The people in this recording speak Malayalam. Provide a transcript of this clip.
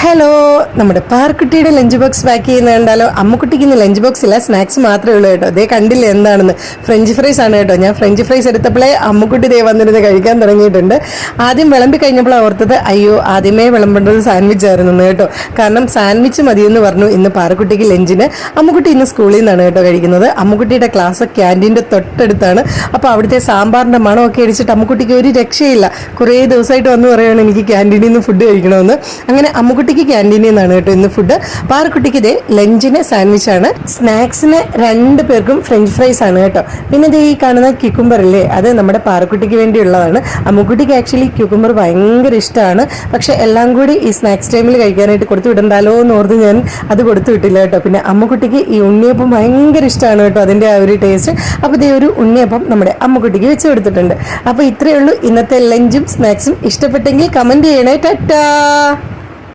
ഹലോ, നമ്മുടെ പാർക്കുട്ടിയുടെ ലഞ്ച് ബോക്സ് പാക്ക് ചെയ്യുന്ന കണ്ടാലോ? അമ്മുക്കുട്ടിക്ക് ഇന്ന് ലഞ്ച് ബോക്സ് ഇല്ല, സ്നാക്സ് മാത്രമേ ഉള്ളൂ കേട്ടോ. അതേ കണ്ടില്ല എന്താണെന്ന്. ഫ്രഞ്ച് ഫ്രൈസ് ആണ് കേട്ടോ. ഞാൻ ഫ്രഞ്ച് ഫ്രൈസ് എടുത്തപ്പോഴേ അമ്മുക്കുട്ടി ദേ വന്നിരുന്ന് കഴിക്കാൻ തുടങ്ങിയിട്ടുണ്ട്. ആദ്യം വിളമ്പി കഴിഞ്ഞപ്പോൾ ഓർത്തത് അയ്യോ ആദ്യമേ വിളമ്പേണ്ടത് സാൻഡ്വിച്ച് ആയിരുന്നു കേട്ടോ. കാരണം സാൻഡ്വിച്ച് മതിയെന്ന് പറഞ്ഞു ഇന്ന് പാർക്കുട്ടിക്ക് ലഞ്ചിന്. അമ്മുക്കുട്ടി ഇന്ന് സ്കൂളിൽ നിന്നാണ് കേട്ടോ കഴിക്കുന്നത്. അമ്മുക്കുട്ടിയുടെ ക്ലാസ് ക്യാൻറ്റീൻ്റെ തൊട്ടടുത്താണ്. അപ്പോൾ അവിടുത്തെ സാമ്പാറിൻ്റെ മണമൊക്കെ അടിച്ചിട്ട് അമ്മുക്കുട്ടിക്ക് ഒരു രക്ഷയില്ല. കുറേ ദിവസമായിട്ട് വന്ന് പറയുകയാണ് എനിക്ക് ക്യാൻറ്റീനിൽ നിന്ന് ഫുഡ് കഴിക്കണമെന്ന്. അങ്ങനെ അമ്മുക്കുട്ടിക്ക് ക്യാൻറ്റീനിൽ നിന്നാണ് കേട്ടോ ഇന്ന് ഫുഡ്. പാറക്കുട്ടിക്ക് ഇതേ ലഞ്ചിന് സാൻഡ്വിച്ച് ആണ്, സ്നാക്സിന് 2 പേർക്കും ഫ്രഞ്ച് ഫ്രൈസ് ആണ് കേട്ടോ. പിന്നെ ഇത് ഈ കാണുന്ന ക്യൂക്കുംബർ ഇല്ലേ, അത് നമ്മുടെ പാറക്കുട്ടിക്ക് വേണ്ടിയുള്ളതാണ്. അമ്മുക്കുട്ടിക്ക് ആക്ച്വലി ക്യൂക്കുംബർ ഭയങ്കര ഇഷ്ടമാണ്. പക്ഷെ എല്ലാം കൂടി ഈ സ്നാക്സ് ടൈമിൽ കഴിക്കാനായിട്ട് കൊടുത്തു വിടണ്ടല്ലോ എന്ന് ഓർത്ത് ഞാൻ അത് കൊടുത്തു വിട്ടില്ല കേട്ടോ. പിന്നെ അമ്മുക്കുട്ടിക്ക് ഈ ഉണ്ണിയപ്പം ഭയങ്കര ഇഷ്ടമാണ് കേട്ടോ, അതിൻ്റെ ആ ഒരു ടേസ്റ്റ്. അപ്പോൾ ഇതേ ഒരു ഉണ്ണിയപ്പം നമ്മുടെ അമ്മുക്കുട്ടിക്ക് വെച്ച് കൊടുത്തിട്ടുണ്ട്. അപ്പോൾ ഇത്രയേ ഉള്ളൂ ഇന്നത്തെ ലഞ്ചും സ്നാക്സും. ഇഷ്ടപ്പെട്ടെങ്കിൽ കമൻറ്റ് ചെയ്യണേ. ടാറ്റാ.